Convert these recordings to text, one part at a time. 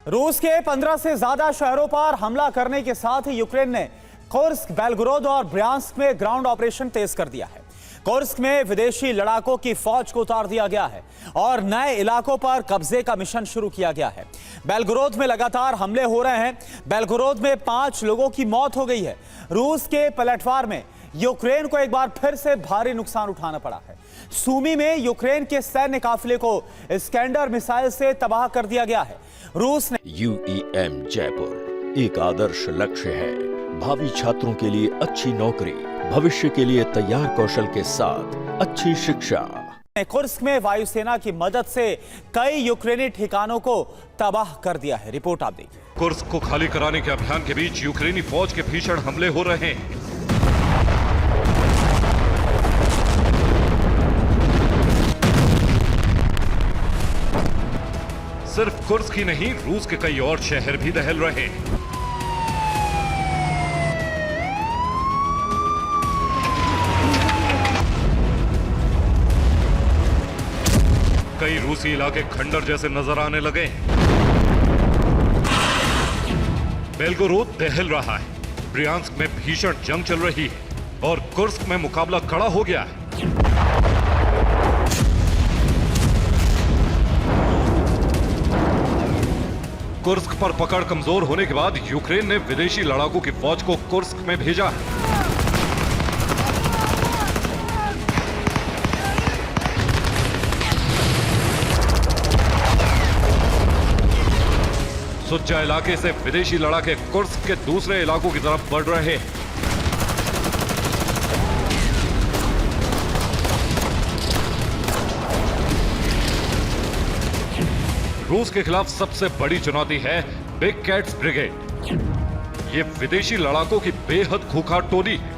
रूस के 15 से ज्यादा शहरों पर हमला करने के साथ ही यूक्रेन ने कुर्स्क, बेलगोरोद और ब्रियांस्क में ग्राउंड ऑपरेशन तेज कर दिया है। कुर्स्क में विदेशी लड़ाकों की फौज को उतार दिया गया है और नए इलाकों पर कब्जे का मिशन शुरू किया गया है। बेलगोरोद में लगातार हमले हो रहे हैं। बेलगोरोद में 5 लोगों की मौत हो गई है। रूस के पलटवार में यूक्रेन को एक बार फिर से भारी नुकसान उठाना पड़ा है। सूमी में यूक्रेन के सैन्य काफिले को स्कैंडर मिसाइल से तबाह कर दिया गया है। रूस ने UEM जयपुर एक आदर्श लक्ष्य है। भावी छात्रों के लिए अच्छी नौकरी, भविष्य के लिए तैयार कौशल के साथ अच्छी शिक्षा। कुर्स्क में वायुसेना की मदद से कई यूक्रेनी ठिकानों को तबाह कर दिया है। रिपोर्ट आप देखिए। कुर्स्क को खाली कराने के अभियान के बीच यूक्रेनी फौज के भीषण हमले हो रहे हैं। सिर्फ कुर्स्क ही नहीं, रूस के कई और शहर भी दहल रहे हैं। कई रूसी इलाके खंडर जैसे नजर आने लगे। बेलगोरोद दहल रहा है, ब्रियांस्क में भीषण जंग चल रही है और कुर्स्क में मुकाबला कड़ा हो गया है। कुर्स्क पर पकड़ कमजोर होने के बाद यूक्रेन ने विदेशी लड़ाकों की फौज को कुर्स्क में भेजा है। सुच्चा इलाके से विदेशी लड़ाके कुर्स्क के दूसरे इलाकों की तरफ बढ़ रहे हैं। रूस के खिलाफ सबसे बड़ी चुनौती है बिग कैट्स ब्रिगेड। ये विदेशी लड़ाकों की बेहद खूंखार टोली है।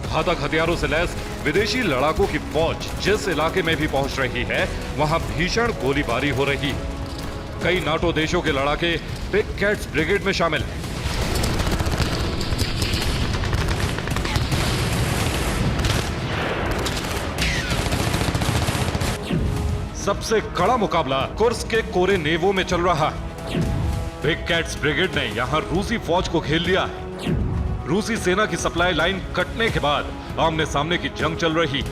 घातक हथियारों से लैस विदेशी लड़ाकों की फौज जिस इलाके में भी पहुंच रही है, वहां भीषण गोलीबारी हो रही है। कई नाटो देशों के लड़ाके बिग कैट्स ब्रिगेड में शामिल हैं। सबसे कड़ा मुकाबला कुर्स्क के कोरेनेवो में चल रहा है। बिग कैट्स ब्रिगेड ने यहां रूसी फौज को घेर लिया है। रूसी सेना की सप्लाई लाइन कटने के बाद आमने सामने की जंग चल रही है।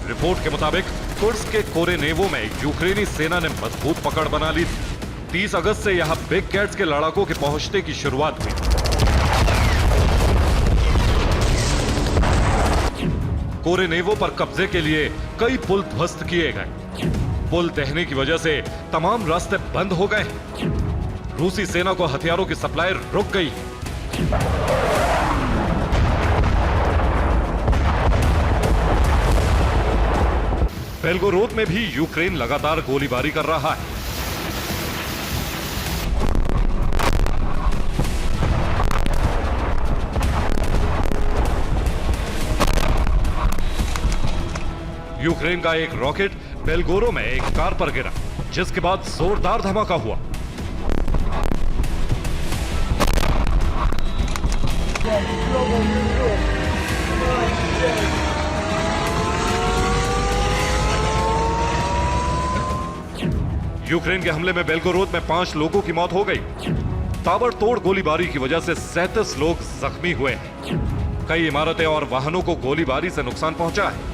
रिपोर्ट के मुताबिक कुर्स्क के कोरेनेवो में यूक्रेनी सेना ने मजबूत पकड़ बना ली थी। 30 अगस्त से यहां बिग कैट्स के लड़ाकों के पहुंचने की शुरुआत हुई। कोरेनेवो पर कब्जे के लिए कई पुल ध्वस्त किए गए। पुल ढहने की वजह से तमाम रास्ते बंद हो गए। रूसी सेना को हथियारों की सप्लाई रुक गई। बेलगोरोद में भी यूक्रेन लगातार गोलीबारी कर रहा है। यूक्रेन का एक रॉकेट बेलगोरो में एक कार पर गिरा, जिसके बाद जोरदार धमाका हुआ। यूक्रेन के हमले में बेलगोरोद में 5 लोगों की मौत हो गई। ताबड़तोड़ गोलीबारी की वजह से 37 लोग जख्मी हुए। कई इमारतें और वाहनों को गोलीबारी से नुकसान पहुंचा है।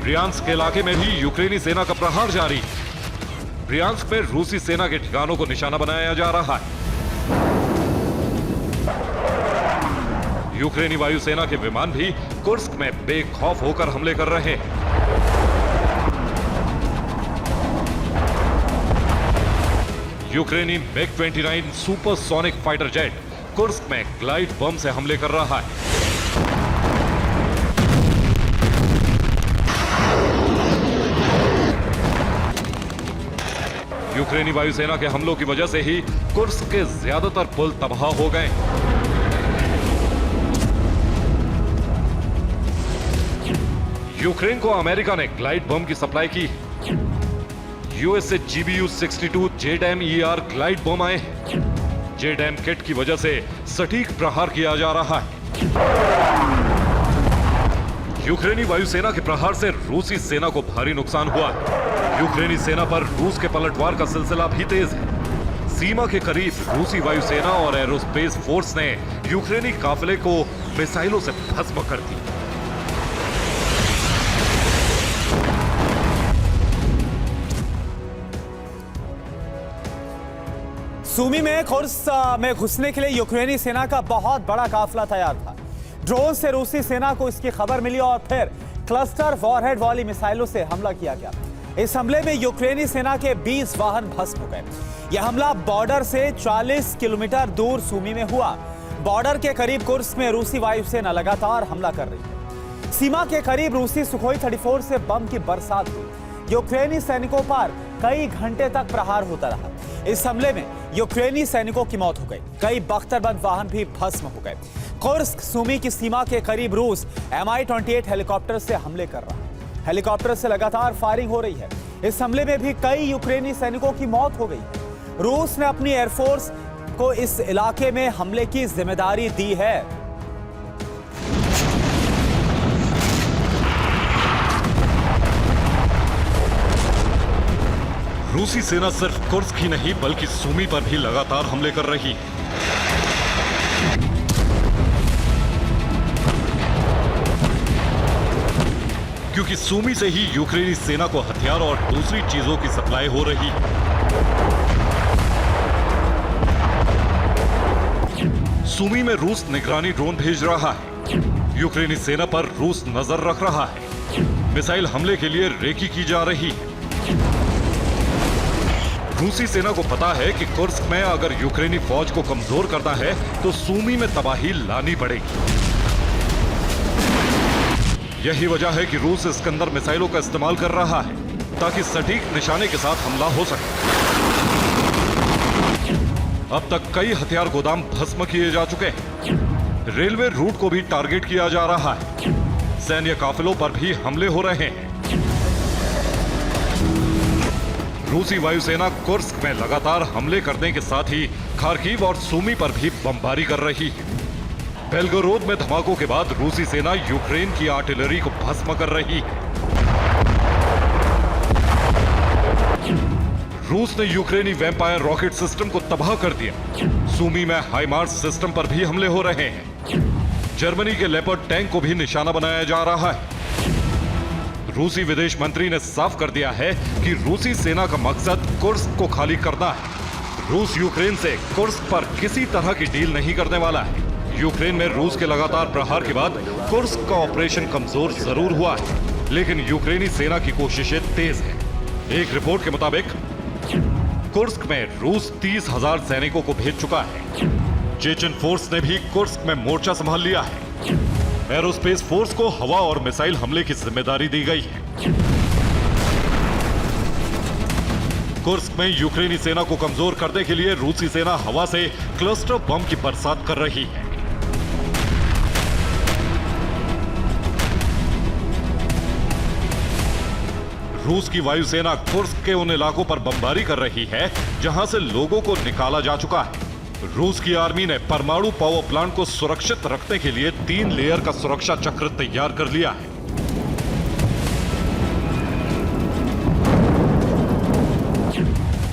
ब्रियांस्क के इलाके में भी यूक्रेनी सेना का प्रहार जारी है। ब्रियांस्क में रूसी सेना के ठिकानों को निशाना बनाया जा रहा है। यूक्रेनी वायुसेना के विमान भी कुर्स्क में बेखौफ होकर हमले कर रहे हैं। यूक्रेनी MiG-29 supersonic fighter jet Kursk में ग्लाइड बम से हमले कर रहा है। यूक्रेनी वायुसेना के हमलों की वजह से ही कुर्स्क के ज्यादातर पुल तबाह हो गए। यूक्रेन को अमेरिका ने ग्लाइड बम की सप्लाई की। यूएस से GBU-62 JDAM-ER ग्लाइड बम आए हैं। जेडैम किट की वजह से सटीक प्रहार किया जा रहा है। यूक्रेनी वायुसेना के प्रहार से रूसी सेना को भारी नुकसान हुआ है। यूक्रेनी सेना पर रूस के पलटवार का सिलसिला भी तेज है। सीमा के करीब रूसी वायुसेना और एरोस्पेस फोर्स ने यूक्रेनी काफिले को मिसाइलों से भस्म कर दिया। सूमी में खुर्स्क में घुसने के लिए यूक्रेनी सेना का बहुत बड़ा काफिला तैयार था। ड्रोन से रूसी सेना को इसकी खबर मिली और फिर क्लस्टर वॉरहेड वाली मिसाइलों से हमला किया गया। इस हमले में यूक्रेनी सेना के 20 वाहन भस्म हो गए। यह हमला बॉर्डर से 40 किलोमीटर दूर सूमी में हुआ। बॉर्डर के करीब कुर्स्क में रूसी वायुसेना लगातार हमला कर रही है। सीमा के करीब रूसी सुखोई 34 से बम की बरसात हुई। यूक्रेनी सैनिकों पर कई घंटे तक प्रहार होता रहा। इस हमले में यूक्रेनी सैनिकों की मौत हो गई। कई बख्तरबंद वाहन भी भस्म हो गए। कुर्स्क सूमी की सीमा के करीब रूस Mi-28 हेलीकॉप्टर से हमले कर रहा है। हेलीकॉप्टर से लगातार फायरिंग हो रही है। इस हमले में भी कई यूक्रेनी सैनिकों की मौत हो गई। रूस ने अपनी एयरफोर्स को इस इलाके में हमले की जिम्मेदारी दी है। रूसी सेना सिर्फ कुर्स्क ही नहीं बल्कि सूमी पर भी लगातार हमले कर रही है। क्योंकि सूमी से ही यूक्रेनी सेना को हथियार और दूसरी चीजों की सप्लाई हो रही है। सूमी में रूस निगरानी ड्रोन भेज रहा है। यूक्रेनी सेना पर रूस नजर रख रहा है। मिसाइल हमले के लिए रेकी की जा रही है। रूसी सेना को पता है कि कुर्स्क में अगर यूक्रेनी फौज को कमजोर करना है तो सूमी में तबाही लानी पड़ेगी। यही वजह है कि रूस इस्कंदर मिसाइलों का इस्तेमाल कर रहा है ताकि सटीक निशाने के साथ हमला हो सके। अब तक कई हथियार गोदाम भस्म किए जा चुके हैं। रेलवे रूट को भी टारगेट किया जा रहा है। सैन्य काफिलों पर भी हमले हो रहे हैं। रूसी वायुसेना कुर्स्क में लगातार हमले करने के साथ ही खार्किव और सूमी पर भी बमबारी कर रही है। बेलगोरोद में धमाकों के बाद रूसी सेना यूक्रेन की आर्टिलरी को भस्म कर रही है। रूस ने यूक्रेनी वैम्पायर रॉकेट सिस्टम को तबाह कर दिया। सूमी में हाइमार्स सिस्टम पर भी हमले हो रहे हैं। जर्मनी के लेपर्ड टैंक को भी निशाना बनाया जा रहा है। रूसी विदेश मंत्री ने साफ कर दिया है कि रूसी सेना का मकसद कुर्स्क को खाली करना है। रूस यूक्रेन से कुर्स्क पर किसी तरह की डील नहीं करने वाला है। यूक्रेन में रूस के लगातार प्रहार के बाद कुर्स्क का ऑपरेशन कमजोर जरूर हुआ है, लेकिन यूक्रेनी सेना की कोशिशें तेज हैं। एक रिपोर्ट के मुताबिक कुर्स्क में रूस 30,000 सैनिकों को भेज चुका है। चेचन फोर्स ने भी कुर्स्क में मोर्चा संभाल लिया है। एरोस्पेस फोर्स को हवा और मिसाइल हमले की जिम्मेदारी दी गई है। कुर्स्क में यूक्रेनी सेना को कमजोर करने के लिए रूसी सेना हवा से क्लस्टर बम की बरसात कर रही है। रूस की वायुसेना कुर्स्क के उन इलाकों पर बमबारी कर रही है जहां से लोगों को निकाला जा चुका है। रूस की आर्मी ने परमाणु पावर प्लांट को सुरक्षित रखने के लिए 3 लेयर का सुरक्षा चक्र तैयार कर लिया है।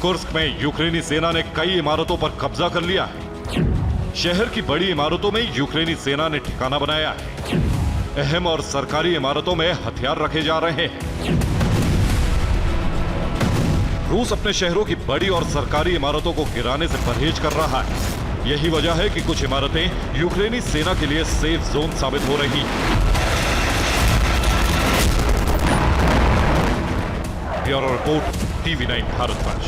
कुर्स्क में यूक्रेनी सेना ने कई इमारतों पर कब्जा कर लिया है। शहर की बड़ी इमारतों में यूक्रेनी सेना ने ठिकाना बनाया है। अहम और सरकारी इमारतों में हथियार रखे जा रहे हैं। रूस अपने शहरों की बड़ी और सरकारी इमारतों को गिराने से परहेज कर रहा है। यही वजह है कि कुछ इमारतें यूक्रेनी सेना के लिए सेफ जोन साबित हो रही हैं। Bureau report, TV9 Bharatvarsh.